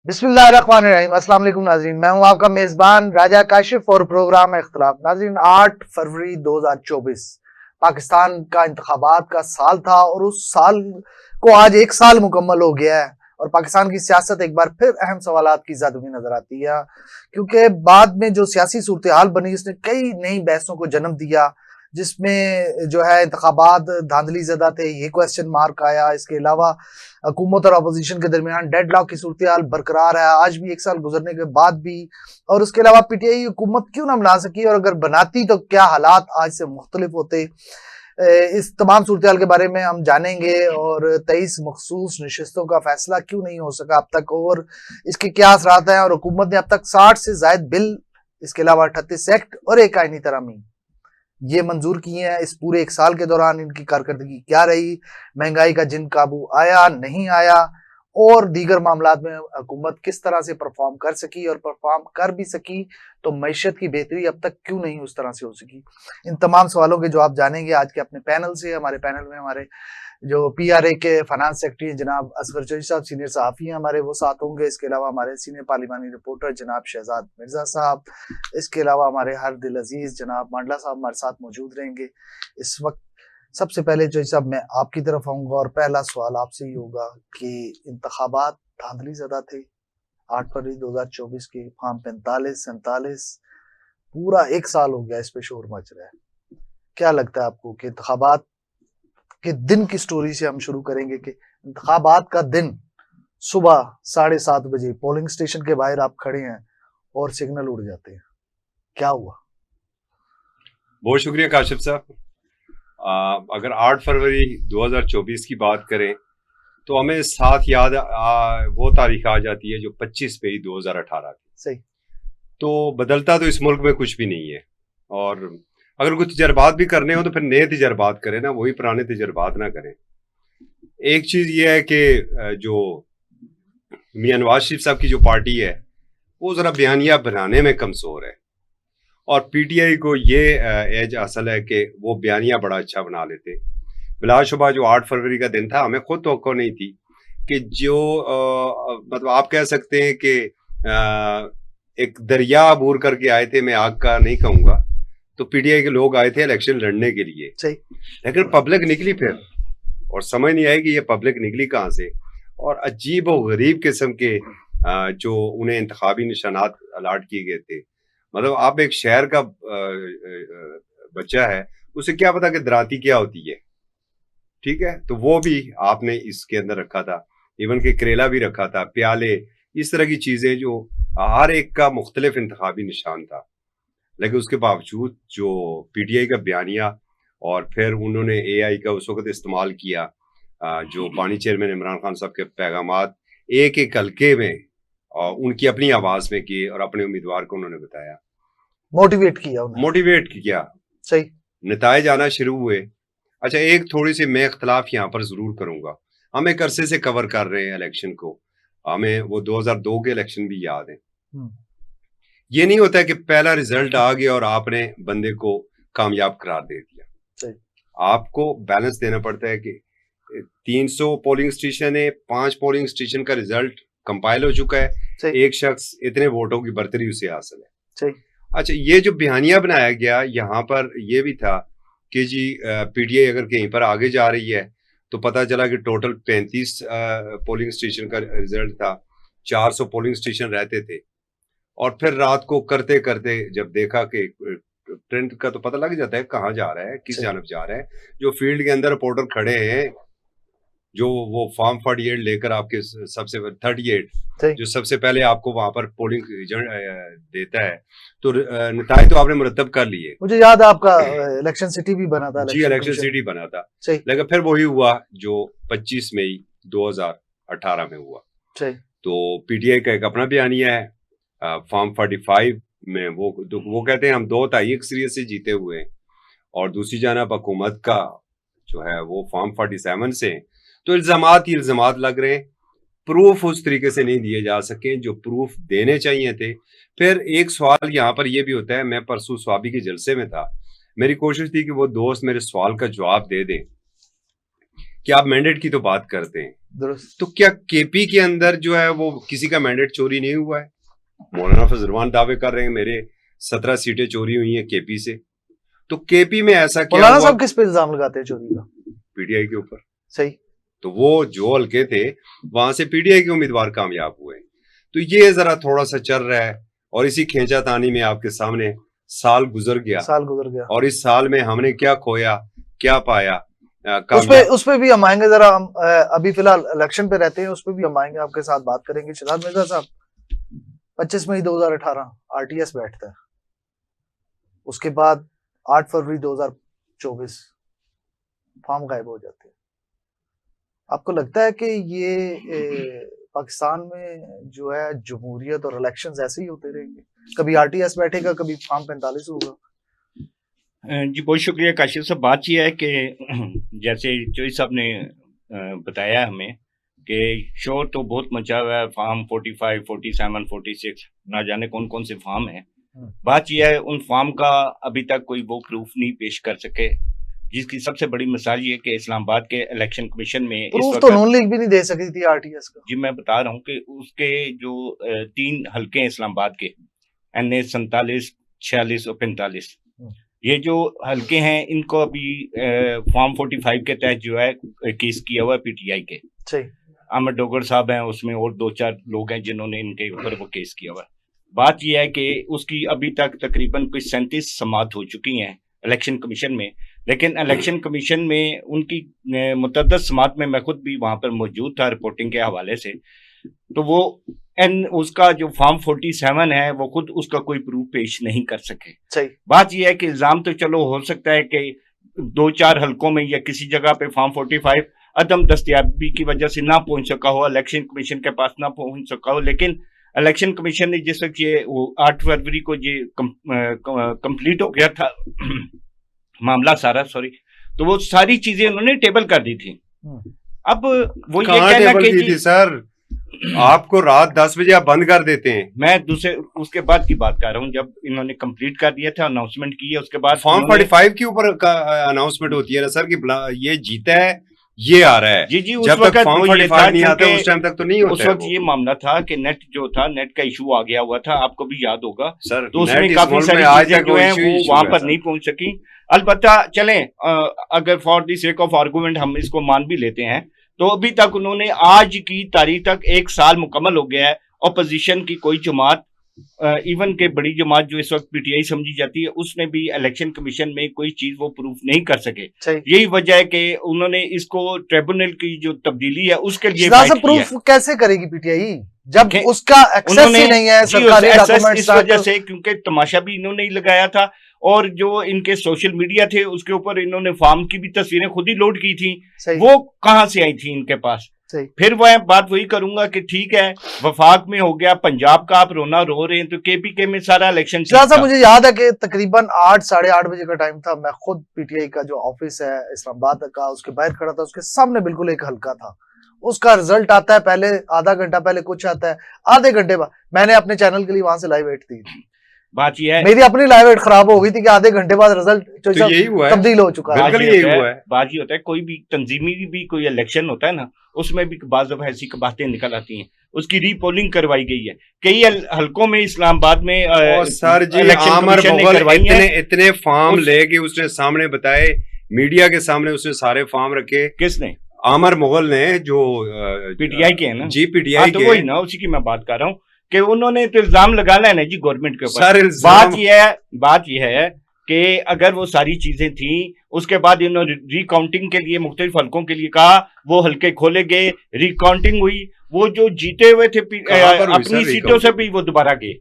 बिस्मिल्लाहिर्रहमानिर्रहीम। अस्सलाम वालेकुम नाज़रीन, मैं हूं आपका मेजबान राजा काशिफ और प्रोग्राम है इख्तिलाफ। नाज़रीन, 8 फरवरी 2024 पाकिस्तान का इंतखाबात का साल था और उस साल को आज 1 साल मुकम्मल हो गया है और पाकिस्तान की सियासत एक बार फिर अहम सवालात की ज़द में नजर आती है, क्योंकि बाद में जो सियासी सूरत हाल बनी उसने कई नई बहसों को जन्म दिया, जिसमें जो है इंतखाबात धांधली ज़दा थे, ये क्वेश्चन मार्क आया। इसके अलावा हुकूमत और अपोजिशन के दरमियान डेडलॉक की सूरत हाल बरकरार है आज भी, 1 साल गुजरने के बाद भी। और उसके अलावा पीटीआई हुकूमत क्यों ना बना सकी, और अगर बनाती तो क्या हालात आज से मुख्तलिफ होते। इस तमाम सूरत हाल के बारे में हम जानेंगे। और 23 मखसूस नशिस्तों का फैसला क्यों नहीं हो सका अब तक, और इसके क्या असरात हैं। और हुकूमत ने अब तक 60 से ज्यादा बिल, इसके अलावा 38 एक्ट और एक आईनी तरमीम ये मंजूर किए हैं। इस पूरे 1 साल के दौरान इनकी कारकर्दगी क्या रही, महंगाई का जिन काबू आया नहीं आया, और दीगर मामलात में हुकूमत किस तरह से परफॉर्म कर सकी, और परफॉर्म कर भी सकी तो मईशत की बेहतरी अब तक क्यों नहीं उस तरह से हो सकी। इन तमाम सवालों के जवाब जानेंगे आज के अपने पैनल से। हमारे पैनल में हमारे जो पीआरए के फाइनेंस सेक्रेटरी जनाब असगर चौधरी साहब, सीनियर सहाफ़ी हैं हमारे, वो साथ होंगे। इसके अलावा हमारे सीनियर पार्लिमानी रिपोर्टर जनाब शहजाद मिर्जा साहब, इसके अलावा हमारे हर दिल अजीज जनाब मंडला साहब हमारे साथ मौजूद रहेंगे इस वक्त। सबसे पहले चौधरी साहब मैं आपकी तरफ आऊंगा और पहला सवाल आपसे ही होगा कि इंतखाबात धांधली ज़दा थे 8 फरवरी 2024 के, फार्म 45 47 पूरा 1 साल हो गया, इस पे शोर मच रहा है। क्या लगता है आपको कि इंतखाबात के दिन की स्टोरी से हम शुरू करेंगे कि इंतखाबात का दिन सुबह 7:30 बजे पोलिंग स्टेशन के बाहर आप खड़े हैं और सिग्नल उड़ जाते हैं, क्या हुआ? बहुत शुक्रिया काशिफ साहब। अगर 8 फरवरी 2024 की बात करें तो हमें साथ याद वो तारीख आ जाती है जो 25 मई 2018 की। सही। तो बदलता तो इस मुल्क में कुछ भी नहीं है, और अगर कुछ तजर्बात भी करने हो तो फिर नए तजर्बात करें ना, वही पुराने तजर्बात ना करें। एक चीज ये है कि जो मियां नवाज शरीफ साहब की जो पार्टी है वो जरा बयानिया बनाने में कमजोर है, और पीटीआई को ये एज हासिल है कि वो बयानिया बड़ा अच्छा बना लेते। बिलाशुबा जो 8 फरवरी का दिन था, हमें खुद तवक्को नहीं थी कि जो मतलब आप कह सकते हैं कि एक दरिया अबूर करके आए थे, मैं आग का नहीं कहूंगा, तो पीटीआई के लोग आए थे इलेक्शन लड़ने के लिए। सही। लेकिन पब्लिक निकली फिर, और समझ नहीं आई कि ये पब्लिक निकली कहाँ से, और अजीब और गरीब किस्म के जो उन्हें इंतखाबी निशानात अलाट किए गए थे। मतलब आप एक शहर का बच्चा है, उसे क्या पता कि दराती क्या होती है, ठीक है? तो वो भी आपने इसके अंदर रखा था, इवन के करेला भी रखा था, प्याले, इस तरह की चीजें जो हर एक का मुख्तलिफ इंतखाबी निशान था। लेकिन उसके बावजूद जो पीटीआई का बयानिया, और फिर उन्होंने एआई का उस वक्त इस्तेमाल किया, जो बानी चेयरमैन इमरान खान साहब के पैगामात एक एक हल्के में उनकी अपनी आवाज में किए और अपने उम्मीदवार को उन्होंने बताया, मोटिवेट किया। सही। नताइज आना शुरू हुए। अच्छा, एक थोड़ी सी मैं इख्तलाफ यहाँ पर जरूर करूंगा। हम एक अरसे से कवर कर रहे हैं इलेक्शन को, हमें वो 2002 के इलेक्शन भी याद है। ये नहीं होता है कि पहला रिजल्ट आ गया और आपने बंदे को कामयाब करार दे दिया। सही। आपको बैलेंस देना पड़ता है कि 300 पोलिंग स्टेशन है, 5 पोलिंग स्टेशन का रिजल्ट कंपाइल हो चुका है, एक शख्स इतने वोटों की बर्तरी उसे हासिल है। सही। अच्छा, ये जो बयानिया बनाया गया यहाँ पर यह भी था कि जी पीटीआई अगर कहीं पर आगे जा रही है, तो पता चला कि टोटल 35 पोलिंग स्टेशन का रिजल्ट था, 400 पोलिंग स्टेशन रहते थे। और फिर रात को करते करते जब देखा कि ट्रेंड का तो पता लग जाता है कहाँ जा रहा है, किस जानब जा रहा है। जो फील्ड के अंदर रिपोर्टर खड़े हैं, जो वो फॉर्म 48 लेकर आपके सबसे 38 जो सबसे पहले आपको वहां पर पोलिंग एजेंट देता है, तो नताइज तो आपने मुरतब कर लिए। मुझे याद है आपका इलेक्शन सिटी भी बना था। जी, इलेक्शन सिटी बना था। लेकिन फिर वही हुआ जो 25 मई 2018 में हुआ। तो पीटीआई का एक अपना बयानिया है, फॉर्म 45 में वो कहते हैं हम 2 तिहाई अक्सरियत से जीते हुए हैं, और दूसरी जानब हुकूमत का जो है वो फॉर्म 47 से। तो इल्जामात लग रहे हैं, प्रूफ उस तरीके से नहीं दिए जा सके जो प्रूफ देने चाहिए थे। फिर एक सवाल यहाँ पर यह भी होता है, मैं परसों स्वाबी के जलसे में था, मेरी कोशिश थी कि वो दोस्त मेरे सवाल का जवाब दे दें कि आप मैंडेट की तो बात करते हैं, दुरुस्त। तो क्या केपी के अंदर जो है वो किसी का मैंडेट चोरी नहीं हुआ है? मौलाना फजल रहमान दावे कर रहे हैं मेरे 17 सीटें चोरी हुई हैं केपी से। तो केपी में ऐसा क्या मौलाना हुआ? साहब किस पे इल्जाम लगाते हैं चोरी का? पीटीआई के ऊपर। सही। तो वो जो हल्के थे वहां से पीटीआई के उम्मीदवार कामयाब हुए। तो ये जरा थोड़ा सा चल रहा है और इसी खींचातानी में आपके सामने साल गुजर गया और इस साल में हमने क्या खोया क्या पाया। उस पे भी हम आएंगे, जरा हम अभी फिलहाल इलेक्शन पे रहते हैं, उस पे भी हम आएंगे, आपके साथ बात करेंगे। शहजाद मिर्जा साहब, 25 मई 2018 आरटीएस बैठता है, उसके बाद 8 फरवरी 2024 फॉर्म गायब हो जाते हैं। आपको लगता है कि ये पाकिस्तान में जो है जमहूरियत और इलेक्शंस ऐसे ही होते रहेंगे? कभी आरटीएस बैठेगा, कभी फॉर्म 45 होगा? जी बहुत शुक्रिया काशिफ साहब। बात यह है कि जैसे चोई साहब ने बताया हमें कि शोर तो बहुत मचा हुआ है, फॉर्म 45, 47, 46 ना जाने कौन कौन से फॉर्म है। बात यह है उन फॉर्म का अभी तक कोई वो प्रूफ नहीं पेश कर सके, जिसकी सबसे बड़ी मिसाल ये कि इस्लामाबाद के इलेक्शन कमीशन में प्रूफ तो नून लीग भी नहीं दे सकी थी आरटीएस का। जी मैं बता रहा हूँ कि उसके जो 3 हल्के हैं इस्लामाबाद के, NA 47, 46 और 45, ये जो हल्के हैं इनको अभी फॉर्म 45 के तहत जो है केस किया हुआ है पीटीआई के। अहमद डोगर साहब हैं उसमें, और 2-4 लोग हैं जिन्होंने इनके ऊपर वो केस किया हुआ है। बात यह है कि उसकी अभी तक तकरीबन कुछ 37 समाअत हो चुकी हैं इलेक्शन कमीशन में, लेकिन इलेक्शन कमीशन में उनकी मुतअद्दिद समाअत में मैं खुद भी वहां पर मौजूद था रिपोर्टिंग के हवाले से, तो वो उसका जो फॉर्म 47 है वो खुद उसका कोई प्रूफ पेश नहीं कर सके। सही। बात यह है कि इल्जाम तो चलो हो सकता है कि 2-4 हल्कों में या किसी जगह पे फॉर्म 45 अदम दस्तयाबी की वजह से ना पहुंच सका हो, इलेक्शन कमीशन के पास ना पहुंच सका हो, लेकिन इलेक्शन कमीशन ने जिस वक्त ये 8 फरवरी को ये कंप्लीट हो गया था मामला सारा, तो वो सारी चीजें उन्होंने टेबल कर दी थी। अब वो ये कहना कि सर आपको रात 10 बजे आप बंद कर देते हैं। मैं दूसरे उसके बाद की बात कर रहा हूँ, जब इन्होंने कंप्लीट कर दिया था, अनाउंसमेंट की है, उसके बाद फॉर्म 45 के ऊपर अनाउंसमेंट होती है ना सर कि ये जीता है, ये आ रहा है। जी उस वक्त फॉर्म 45 नहीं आता उस टाइम तक तो नहीं होता। उस वक्त ये मामला था कि नेट जो था, नेट का इशू आ गया हुआ था, आपको भी याद होगा सर। तो उसमें काफी सारी चीजें जो है वो वहां पर नहीं पहुंच सकी। अलबत्ता चलें, अगर for the sake of argument हम इसको मान भी लेते हैं, तो अभी तक उन्होंने आज की तारीख तक 1 साल मुकम्मल हो गया है, अपोजिशन की कोई जमात, इवन के बड़ी जमात जो इस वक्त पीटीआई समझी जाती है, उसने भी इलेक्शन कमीशन में कोई चीज वो प्रूफ नहीं कर सके। यही वजह है कि उन्होंने इसको ट्रिब्यूनल की जो तब्दीली है उसके लिए प्रूफ कैसे करेगी पीटीआई जब उसका एक्सेस ही नहीं है सरकारी डॉक्यूमेंट्स? इस वजह से क्योंकि तमाशा भी इन्होंने ही लगाया था, और जो इनके सोशल मीडिया थे उसके ऊपर इन्होंने फॉर्म की भी तस्वीरें खुद ही लोड की थी, वो कहां से आई थी इनके पास? फिर वह बात वही करूंगा कि ठीक है वफाक में हो गया, पंजाब का आप रोना रो रहे हैं, तो केपीके में सारा इलेक्शन मुझे याद है कि तकरीबन 8 साढ़े 8 बजे का टाइम था। मैं खुद पीटीआई का जो ऑफिस है इस्लामाबाद का, उसके बाहर खड़ा था, उसके सामने बिल्कुल एक हल्का था, उसका रिजल्ट आता है पहले आधा घंटा पहले कुछ आता है, आधे घंटे बाद मैंने अपने चैनल के लिए वहां से लाइव एड दी थी। बात यह है मेरी अपनी लाइव एड खराब हो गई थी कि आधे घंटे बाद रिजल्ट तो यही हुआ तब्दील हो चुका है। बात ये होता है कोई भी तंजीमी भी कोई इलेक्शन होता है ना, उसमें भी बाज़ दफ़ा ऐसी बातें निकल आती हैं। उसकी रीपोलिंग करवाई गई है कई हल्कों में इस्लामाबाद में। सर जी आमर मुगल इतने फॉर्म लेके उसने सामने बताए, मीडिया के सामने उसने सारे फॉर्म रखे। किसने? आमर मुगल ने, जो पीटीआई के है ना जी, पीटीआई के, तो वही ना, उसी की मैं बात कर रहा हूँ कि उन्होंने तो इल्जाम लगाना है ना जी गवर्नमेंट के ऊपर। बात यह है कि अगर वो सारी चीजें थी, उसके बाद इन्होंने रिकाउंटिंग के लिए मुख्तलिफ हल्कों के लिए कहा, वो हल्के खोले गए, रिकाउंटिंग हुई, वो जो जीते हुए थे अपनी सीटों से भी वो दोबारा गए,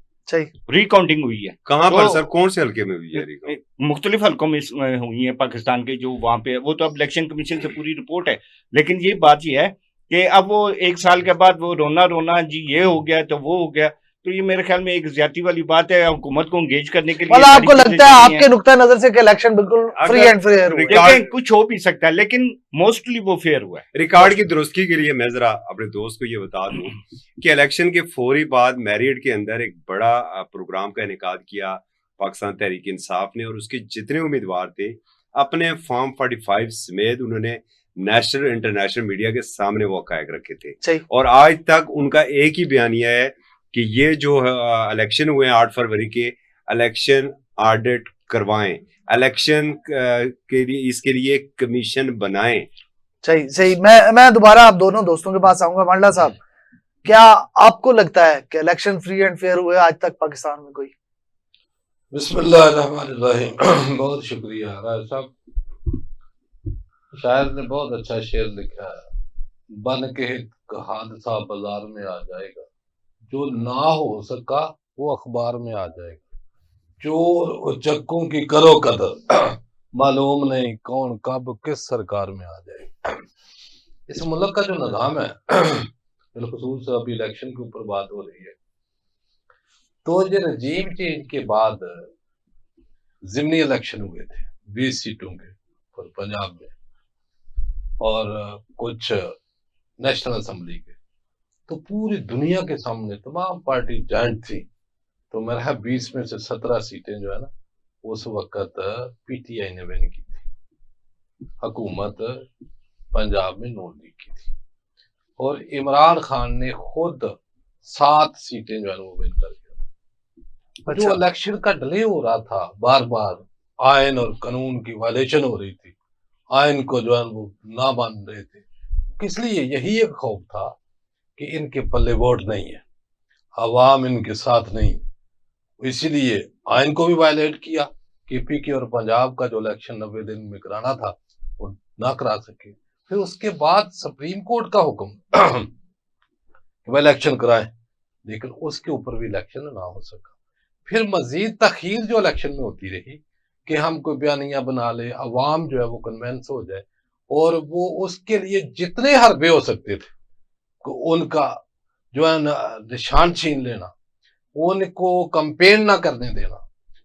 रिकाउंटिंग हुई है। कहाँ पर सर, कौन से हल्के में हुई है? मुख्तलिफ हल्कों में हुई है पाकिस्तान के, जो वहां पे वो तो अब इलेक्शन कमीशन से पूरी रिपोर्ट है। लेकिन ये बात यह है कि अब वो 1 साल के बाद वो रोना जी ये हो गया तो वो हो गया, तो ये मेरे ख्याल में एक ज्यादती वाली बात है हुकूमत को एंगेज करने के लिए। मतलब आपको लगता है आपके नुक्ता नजर से कि इलेक्शन बिल्कुल फ्री एंड फेयर हुआ? कुछ हो भी सकता है लेकिन मोस्टली वो फेयर हुआ है। रिकॉर्ड की दुरुस्ती के लिए मैं जरा अपने दोस्त को ये बता दूं कि इलेक्शन के फौरी बाद मैरियट के अंदर एक बड़ा प्रोग्राम का इनेकाद किया पाकिस्तान तहरीक इंसाफ ने, और उसके जितने उम्मीदवार थे अपने फॉर्म 45 समेत उन्होंने नेशनल इंटरनेशनल मीडिया के सामने वो हक़ायक़ रखे थे। सही। और आज तक उनका एक ही बयानिया है कि ये जो इलेक्शन हुए 8 फरवरी के, इलेक्शन ऑडिट करवाएं, इलेक्शन के लिए इसके लिए कमीशन बनाएं। सही सही। मैं दोबारा आप दोनों दोस्तों के पास आऊंगा। मंडला साहब, क्या आपको लगता है कि इलेक्शन फ्री एंड फेयर हुए आज तक पाकिस्तान में कोई? बिस्मिल्लाहिर्रहमानिर्रहीम। बहुत शुक्रिया राज साहब, शायर ने बहुत अच्छा शेर लिखा है, बन के हादसा बाजार में आ जाएगा, जो ना हो सका वो अखबार में आ जाएगा, चोर और चक्कों की करो कदर, मालूम नहीं कौन कब किस सरकार में आ जाएगा। इस मुल्क का जो निज़ाम है, बिलखुसूस अभी इलेक्शन के ऊपर बात हो रही है, तो ये रजीम चेंज के बाद ज़िमनी इलेक्शन हुए थे 20 सीटों के और पंजाब में और कुछ नेशनल असेंबली के, तो पूरी दुनिया के सामने तमाम पार्टी जॉइंट थी, तो मेरा 20 में से 17 सीटें जो है ना उस वक्त पीटीआई ने विन की थी, हुकूमत पंजाब में नून लीग की थी, और इमरान खान ने खुद 7 सीटें जो है वो विन कर गया। जो इलेक्शन का डिले हो रहा था, बार बार आयन और कानून की वायलेशन हो रही थी, आयन को जो है वो ना मान रहे थे, किस लिए? यही एक खौफ था कि इनके पल्ले वोट नहीं है, अवाम इनके साथ नहीं, इसीलिए आयन को भी वायलेट किया कि पीके और पंजाब का जो इलेक्शन 90 दिन में कराना था वो ना करा सके। फिर उसके बाद सुप्रीम कोर्ट का हुक्म कि वह इलेक्शन कराएं, लेकिन उसके ऊपर भी इलेक्शन ना हो सका। फिर मजीद तखीर जो इलेक्शन में होती रही कि हम कोई बयानिया बना ले, अवाम जो है वो कन्वेंस हो जाए, और वो उसके लिए जितने हरबे हो सकते थे उनका जो है निशान छीन लेना, उनको कंपेन ना करने देना,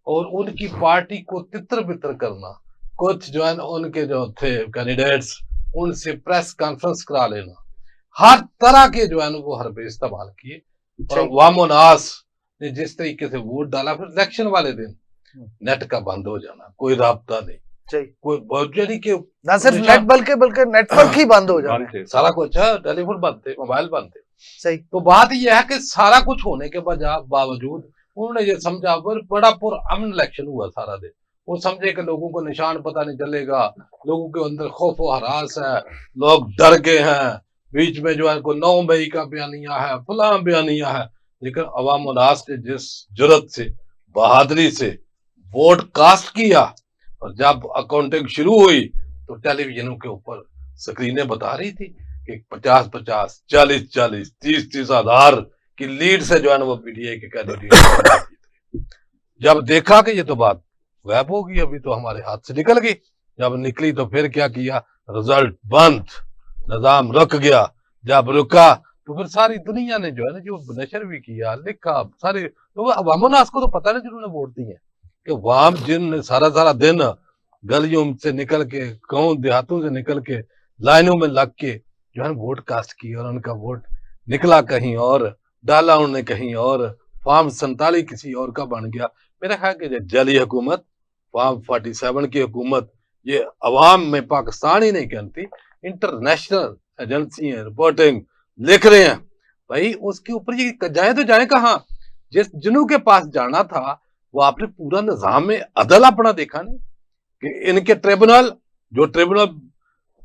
और उनकी पार्टी को तितर बितर करना, कुछ जो है उनके जो थे कैंडिडेट्स उनसे प्रेस कॉन्फ्रेंस करा लेना, हर तरह के जो है वो हरबे इस्तेमाल किए। और वामोनास ने जिस तरीके से वोट डाला, फिर इलेक्शन वाले दिन नेट का बंद हो जाना, कोई राब्ता नहीं, कोई के ना सिर्फ नेट बल्कि नेटवर्क ही बंद हो जाना, सारा कुछ टेलीफोन बंद थे, मोबाइल बंद थे। सही। तो बात यह है कि सारा कुछ होने के बावजूद उन्होंने ये समझा, बड़ा पुरअमन इलेक्शन हुआ सारा दिन, वो समझे कि लोगों को निशान पता नहीं चलेगा, लोगों के अंदर खौफ व हरास है, लोग डर गए हैं, बीच में जो है को 9 मई का बयानिया है, फलां बयानिया है, लेकिन अवाम उन्नास ने जिस जुर्रत से, बहादुरी से वोट कास्ट किया, और जब अकाउंटिंग शुरू हुई तो टेलीविजनों के ऊपर स्क्रीनें बता रही थी कि 50-50, 40-40, 30-30 हजार की लीड से जो है वो पीटीआई के कैंडिडेट। जब देखा कि ये तो बात गैप हो गई, अभी तो हमारे हाथ से निकल गई, जब निकली तो फिर क्या किया, रिजल्ट बंद, निजाम रुक गया। जब रुका तो फिर सारी दुनिया ने जो है ना जो नशर भी किया, लिखा, सारे तो अवाम-उन्नास को तो पता नहीं जिन्होंने वोट दी है कि वाम जिन सारा दिन गलियों से निकल के, गाँव देहातों से निकल के, लाइनों में लग के जो है वोट कास्ट की, और उनका वोट निकला कहीं और, डाला उन्होंने कहीं और, फॉर्म 47 किसी और का बन गया। मेरा ख्याल कि जली हुकूमत, फॉर्म 47 की हुकूमत, ये अवाम में पाकिस्तान ही नहीं कहती, इंटरनेशनल एजेंसी है, रिपोर्टिंग लिख रहे हैं भाई, उसके ऊपर ये जाए तो जाए कहाँ? जिन्हों के पास जाना था वो आपने पूरा निजाम में अदल अपना देखा नहीं कि इनके ट्रिब्यूनल जो ट्रिब्यूनल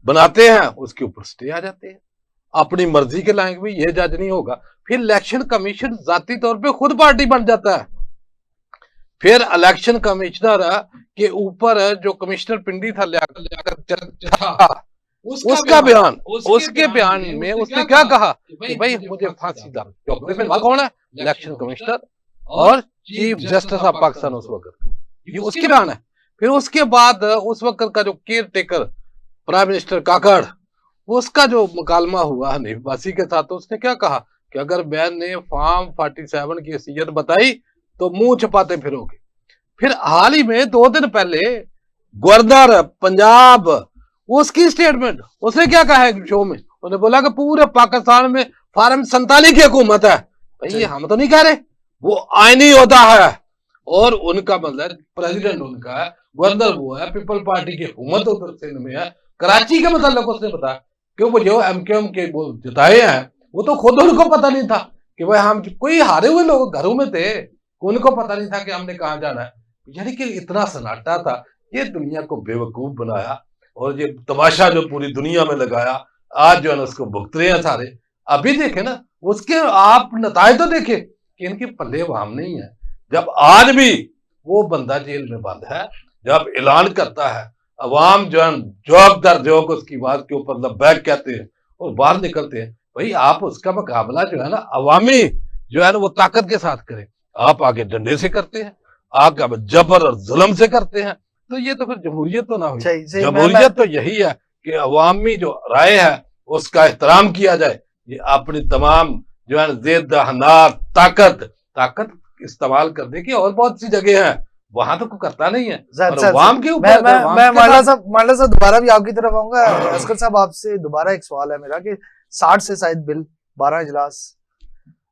बनाते हैं उसके ऊपर स्टे आ जाते हैं, अपनी मर्जी के लायक भी ये जज नहीं होगा। फिर इलेक्शन कमीशन जाती तौर पे खुद पार्टी बन जाता है, फिर इलेक्शन कमिश्नर के ऊपर जो कमिश्नर पिंडी था उसका बयान, उसके बयान में उसने क्या कहा कि भाई मुझे फांसी दा, कौन है? इलेक्शन कमिश्नर और चीफ जस्टिस ऑफ पाकिस्तान उस वक्त, ये उसके बयान है। फिर उसके बाद उस वक्त का जो केयर टेकर प्राइम मिनिस्टर काकड़, उसका जो मुकालमा हुआ हनीफ बासी के साथ, तो उसने क्या कहा कि अगर बैन ने फॉर्म 47 की हैसियत बताई तो मुंह छुपाते फिरोगे। फिर हाल ही में 2 दिन पहले गवर्नर पंजाब, उसकी स्टेटमेंट, उसने क्या कहा है शो में, उन्होंने बोला कि पूरे पाकिस्तान में फॉर्म 47 की हुकूमत है। भाई हम तो नहीं कह रहे, वो आईनी होता है, और उनका मतलब प्रेसिडेंट उनका है, गवर्नर वो है, पीपल पार्टी की हुकूमत उधर सिंध में है, कराची के मतलब उसने बताया कि वो जो MQM के वो जिताए हैं वो तो खुद उनको पता नहीं था कि भाई हम कोई हारे हुए लोग घरों में थे, उनको पता नहीं था कि हमने कहाँ जाना है। यानी कि इतना सन्नाटा था, ये दुनिया को बेवकूफ बनाया और ये तमाशा जो पूरी दुनिया में लगाया, आज जो है ना उसको भुगत रहे हैं सारे। अभी देखे ना उसके आप नताए तो देखे कि इनके पल्ले वाम नहीं है। जब आज भी वो बंदा जेल में बंद है, जब ऐलान करता है अवाम जो है जोक दर जोक उसकी बात के ऊपर लब्बैक कहते हैं और बाहर निकलते हैं, भाई आप उसका मुकाबला जो है ना अवामी जो है ना वो ताकत के साथ करें। आप आगे डंडे से करते हैं, आगे जबर और जुल्म से करते हैं, तो ये तो फिर जमहूरियत तो ना हुई। जमहूरियत तो यही है कि अवामी जो राय है उसका एहतराम किया जाए। ये अपनी तमाम जो है जिद हनात ताकत इस्तेमाल करने की और बहुत सी जगह है, वहां तो कोई करता नहीं है। और अवाम के ऊपर मैं माला साहब दोबारा भी आपकी तरफ आऊंगा। असगर साहब आपसे दोबारा एक सवाल है मेरा कि 60 से शायद बिल, 12 इजलास,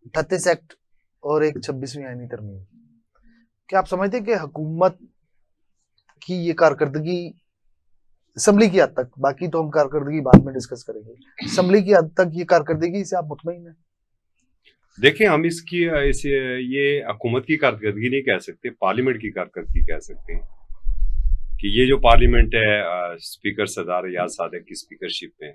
38 एक्ट और एक 26वीं आईनी तरमीम, क्या आप समझते हैं कि हुकूमत की ये कारकर्दगी असम्बली की हद तक, बाकी तो हम कारकर्दगी बाद में डिस्कस करेंगे, असम्बली की हद तक ये कारकर्दगी से आप मुतमईन हैं? देखिए, हम ये हुकूमत की कारकर्दगी नहीं कह सकते, पार्लियामेंट की कारकर्दगी कह सकते हैं कि ये जो पार्लियामेंट है स्पीकर सरदार रियाज सादिक की स्पीकरशिप में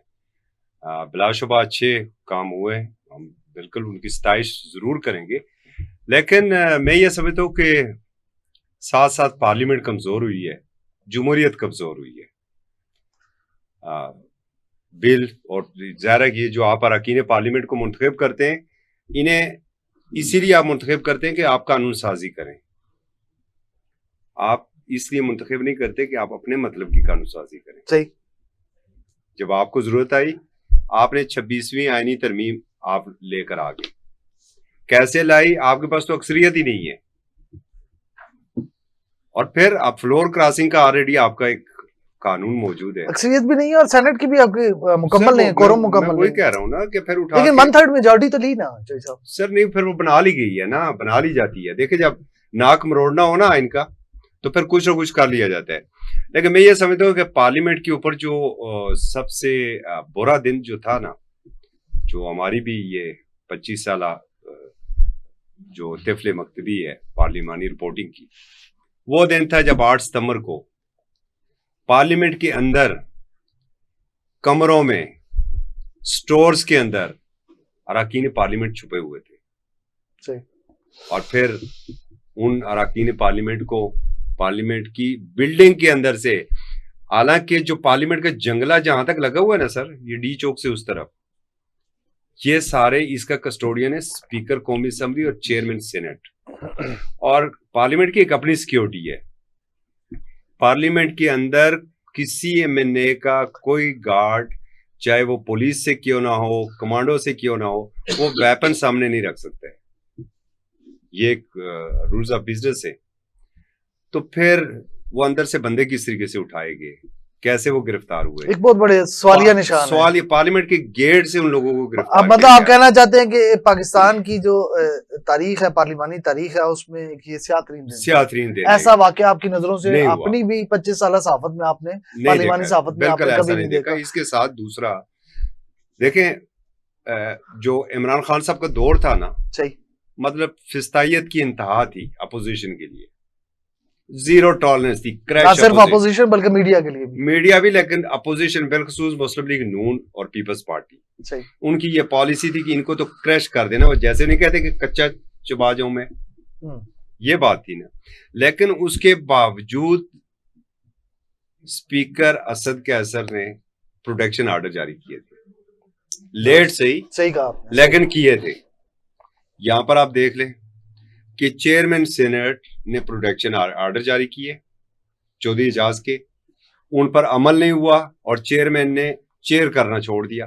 बिलाशुबा अच्छे काम हुए, हम बिल्कुल उनकी सताइश जरूर करेंगे। लेकिन मैं ये समझता हूँ कि साथ साथ पार्लियामेंट कमजोर हुई है, जमहूरियत कमजोर हुई है। बिल और ज़ाहिर है कि जो आप अरकान पार्लियामेंट को मुंतखब करते हैं, इन्हें इसीलिए आप मुंतखब करते हैं कि आप कानून साजी करें। आप इसलिए मुंतखब नहीं करते कि आप अपने मतलब की कानून साजी करें। सही। जब आपको जरूरत आई, आपने 26वीं आईनी तरमीम आप लेकर आ गए। कैसे लाई? आपके पास तो अक्सरियत ही नहीं है, और फिर आप फ्लोर क्रॉसिंग का ऑलरेडी आपका एक कानून मौजूद है, अक्सरियत भी नहीं है और सेनेट की भी आपकी मुकम्मल नहीं है, कोरम मुकम्मल। वही कह रहा हूँ ना कि फिर उठा, लेकिन 1/3 मेजॉरिटी तो ली ना साहब। सर नहीं, फिर वो बना ली गई है ना, बना ली जाती है। देखिए, जब नाक मरोड़ना हो ना इनका, तो फिर कुछ ना कुछ कर लिया जाता है। लेकिन मैं ये समझता हूँ कि पार्लियामेंट के ऊपर जो सबसे बुरा दिन जो था ना, जो हमारी भी ये 25 साल जो तिफले मकतबी है पार्लिमानी रिपोर्टिंग की, वो दिन था जब 8 सितंबर को पार्लियामेंट के अंदर कमरों में, स्टोर्स के अंदर अरकान पार्लियामेंट छुपे हुए थे। सही। और फिर उन अरकान पार्लियामेंट को पार्लियामेंट की बिल्डिंग के अंदर से, हालांकि जो पार्लियामेंट का जंगला जहां तक लगा हुआ है ना सर, ये डी चौक से उस तरफ, ये सारे इसका कस्टोडियन है स्पीकर कौमी असेंबली और चेयरमैन सेनेट। और पार्लियामेंट की एक अपनी सिक्योरिटी है। पार्लियामेंट के अंदर किसी MNA का कोई गार्ड, चाहे वो पुलिस से क्यों ना हो, कमांडो से क्यों ना हो, वो वेपन सामने नहीं रख सकता है। ये एक रूल्स ऑफ बिजनेस है। तो फिर वो अंदर से बंदे किस तरीके से उठाए गए, कैसे वो गिरफ्तार हुए, एक बहुत बड़े सवालिया निशान है। सवाल ये पार्लियामेंट के गेट से उन लोगों को गिरफ्तार। अब मतलब आप कहना चाहते हैं कि पाकिस्तान की जो तारीख है, पार्लिमानी तारीख है, उसमें ये स्यातरीन दिन ऐसा वाकया आपकी नजरों से अपनी भी 25 साल सहाफत में आपने, पार्लिमानी सहाफत में आपने कभी नहीं देखा? इसके साथ दूसरा देखें, जो इमरान खान साहब का दौर था ना, सही, मतलब फिस्तायत की इंतहा थी अपोजिशन के लिए, जीरो टॉलरेंस थी, ना सिर्फ अपोजिशन बल्कि मीडिया के लिए भी। मीडिया भी, लेकिन अपोजिशन बिलखसूस मुस्लिम लीग नून और पीपल्स पार्टी, सही, उनकी ये पॉलिसी थी कि इनको तो क्रैश कर देना। वो जैसे नहीं कहते कि कच्चा चबा जाऊं मैं, ये बात थी ना। लेकिन उसके बावजूद स्पीकर असद कैसर ने प्रोटेक्शन ऑर्डर जारी किए थे, लेट सही कहा, लेकिन किए थे। यहां पर आप देख लें कि चेयरमैन सेनेट ने प्रोटेक्शन ऑर्डर जारी किए चौधरी एजाज के, उन पर अमल नहीं हुआ और चेयरमैन ने चेयर करना छोड़ दिया।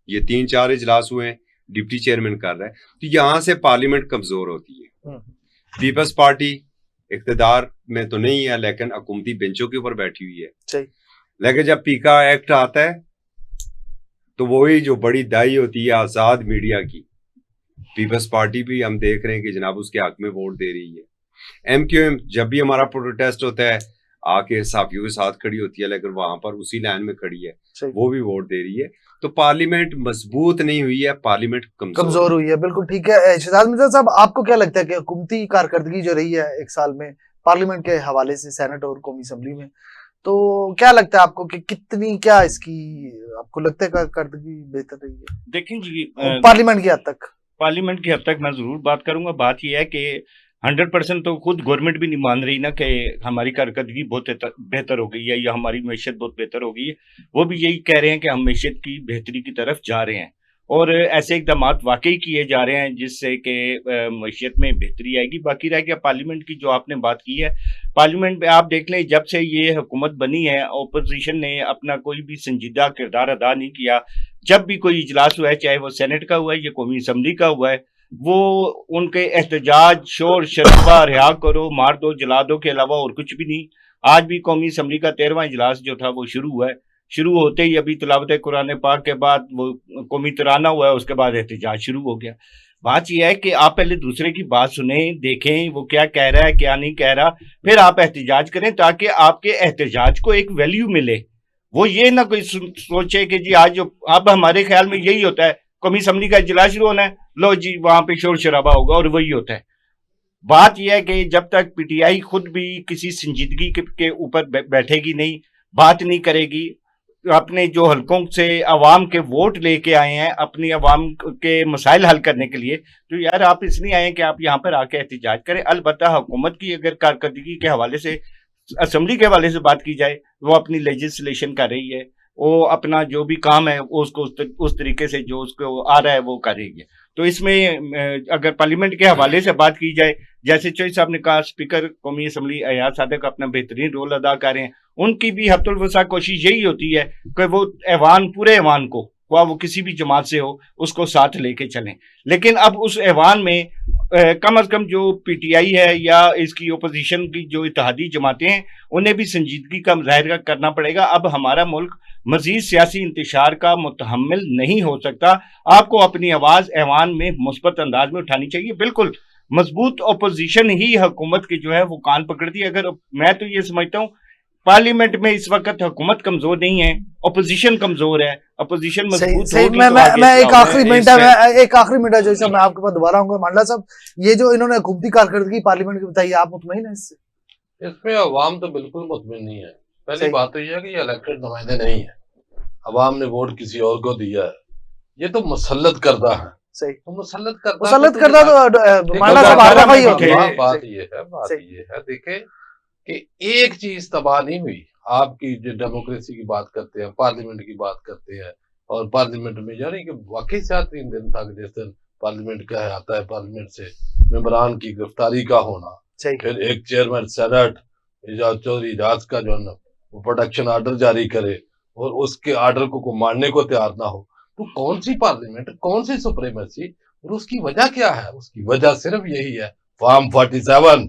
ये 3-4 इजलास हुए हैं, डिप्टी चेयरमैन कर रहा है। तो यहां से पार्लियामेंट कमजोर होती है। पीपल्स पार्टी इख्तिदार में तो नहीं है, लेकिन हुकूमती बेंचों के ऊपर बैठी हुई है। लेकिन जब पीका एक्ट आता है तो वही जो बड़ी दाई होती है आजाद मीडिया की, पीपल्स पार्टी भी हम देख रहे हैं कि जनाब उसके हक में वोट दे रही है। MQM जब भी हमारा प्रोटेस्ट होता है, आके सहाफियों के साथ खड़ी होती है, लेकिन वहां पर उसी लाइन में खड़ी है, सही। वो भी वोट दे रही है। तो पार्लियामेंट मजबूत नहीं हुई है, पार्लियामेंट कमजोर हुई है, बिल्कुल ठीक है। शहजाद मिर्जा साहब, आपको क्या लगता है कि हुकूमती कारकर्दगी जो रही है एक साल में पार्लियामेंट के हवाले से, सेनेट और कौमी असेंबली में, तो क्या लगता है आपको कि कितनी, क्या इसकी आपको लगता है कारकर्दगी बेहतर रही है देखें जी, पार्लियामेंट की हद तक? पार्लियामेंट की हद तक मैं जरूर बात करूंगा। बात यह है कि 100% तो खुद गवर्नमेंट भी नहीं मान रही ना कि हमारी कारकर्दगी बहुत बेहतर हो गई है या हमारी मैशत बहुत बेहतर हो गई है। वो भी यही कह रहे हैं कि हम मैशत की बेहतरी की तरफ जा रहे हैं और ऐसे इकदाम वाकई किए जा रहे हैं जिससे कि मैशत में बेहतरी आएगी। बाकी रह गया पार्लियामेंट की, जो आपने बात की है, पार्लियामेंट में आप देख लें, जब से ये हुकूमत बनी है अपोजिशन ने अपना कोई भी संजीदा किरदार अदा नहीं किया। जब भी कोई इजलास हुआ है, चाहे वो सेनेट का हुआ है या कौमी असम्बली का हुआ है, वो उनके एहतजाज, शोर शराबा, रिहा करो, मार दो, जला दो के अलावा और कुछ भी नहीं। आज भी कौमी असम्बली का 13वां इजलास जो था वो शुरू हुआ है। शुरू होते ही अभी तिलावत कुरान पाक के बाद वो कौमी तराना हुआ है, उसके बाद एहतजाज शुरू हो गया। बात यह है कि आप पहले दूसरे की बात सुने, देखें वो क्या कह रहा है क्या नहीं कह रहा, फिर आप एहतजाज करें ताकि आपके एहतजाज को एक वैल्यू मिले। वो ये ना कोई सोचे कि जी आज अब हमारे ख्याल में यही होता है, कौमी असम्बली का इजलास शुरू होना है, लो जी वहां पे शोर शराबा होगा और वही होता है। बात यह है कि जब तक पीटीआई खुद भी किसी संजीदगी के ऊपर बैठेगी नहीं, बात नहीं करेगी, अपने जो हलकों से अवाम के वोट लेके आए हैं अपनी अवाम के मसाइल हल करने के लिए, तो यार आप इसलिए आए हैं कि आप यहाँ पर आके एहतजाज करें। अलबत्ता हुकूमत की अगर कारकर्दगी के हवाले से, असम्बली के हवाले से बात की जाए, वो अपनी लेजिस्लेशन कर रही है, वो अपना जो भी काम है वो उसको उस तरीके से जो उसको आ रहा है वो कर रही है। तो इसमें अगर पार्लियामेंट के हवाले से बात की जाए, जैसे चौधरी साहब ने कहा, स्पीकर कौमी असम्बली अयाज सादिक अपना बेहतरीन रोल अदा कर रहे हैं। उनकी भी हफ्तुल वसा कोशिश यही होती है कि वो ऐवान, पूरे ऐवान को, वो किसी भी जमात से हो, उसको साथ लेके चलें। लेकिन अब उस ऐवान में कम अज कम जो पीटीआई है या इसकी ओपोजिशन की जो इत्तेहादी जमातें हैं, उन्हें भी संजीदगी का मुजाहिरा करना पड़ेगा। अब हमारा मुल्क मजीद सियासी इंतशार का मुतहम्मिल नहीं हो सकता। आपको अपनी आवाज ऐवान में मुस्बत अंदाज में उठानी चाहिए। बिल्कुल मजबूत ओपोजिशन ही हुकूमत की जो है वो कान पकड़ती है। अगर मैं तो ये समझता हूँ पार्लियामेंट में इस वक्त हुकूमत कमजोर नहीं है, ओपोजिशन कमजोर है। ओपोजिशन मजबूत होगी तो मैं एक आखिरी मिनट जो है मैं आपके पास दोबारा आऊंगा। मांडला साहब, ये जो इन्होंने हुकूमती कारकर्दगी पार्लियामेंट की बताई, आप मुतमईन है इससे? इसमें अवाम तो बिल्कुल मुतमईन नहीं है। पहली बात तो यह है कि ये इलेक्टेड नुमाइंदे नहीं है, अवाम ने वोट किसी और को दिया है, ये तो मुसल्लत करदा है। सही, तो मुसल्लत करदा तो मांडला साहब हर दफा ही होती है। बात ये है देखे कि एक चीज तबाह नहीं हुई। आपकी जो डेमोक्रेसी की बात करते हैं, पार्लियामेंट की बात करते हैं, और पार्लियामेंट में यानी कि वाकई से 3 दिन तक जिस दिन पार्लियामेंट का आता है, पार्लियामेंट से मेंबरान की गिरफ्तारी का होना, फिर एक चेयरमैन सेनेट चौधरी इजाज का जो है वो प्रोटेक्शन आर्डर जारी करे और उसके आर्डर को मानने को तैयार ना हो, तो कौन सी पार्लियामेंट, कौन सी सुप्रीमेसी? और उसकी वजह क्या है? उसकी वजह सिर्फ यही है, फॉर्म 47।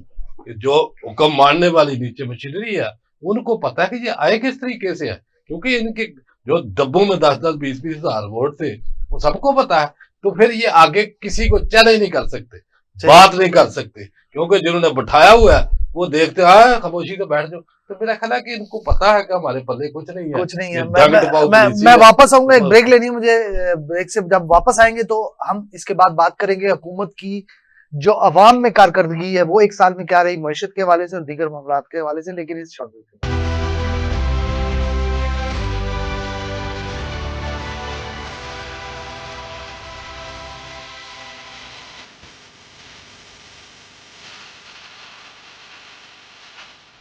जो हुक्म मानने वाली नीचे मशीनरी है, उनको पता है कि ये आए किस तरीके से है, क्योंकि इनके जो डब्बों में 10-10, 20-20 हजार वोट थे, वो सबको पता है। तो फिर ये आगे किसी को चैलेंज नहीं कर सकते, बात नहीं कर सकते, क्योंकि जिन्होंने बैठाया हुआ है वो देखते हैं खामोशी से बैठ जाओ। तो मेरा ख्याल है कि इनको पता है कि हमारे पल्ले कुछ नहीं है। मैं वापस आऊंगा, एक ब्रेक लेनी है मुझे। ब्रेक से जब वापस आएंगे तो हम इसके बाद बात करेंगे हुकूमत की जो अवाम में कारकर्दगी है वो एक साल में क्या रही, मईशत के हवाले से और दीगर मामलात के हवाले से, लेकिन इस शॉर्ट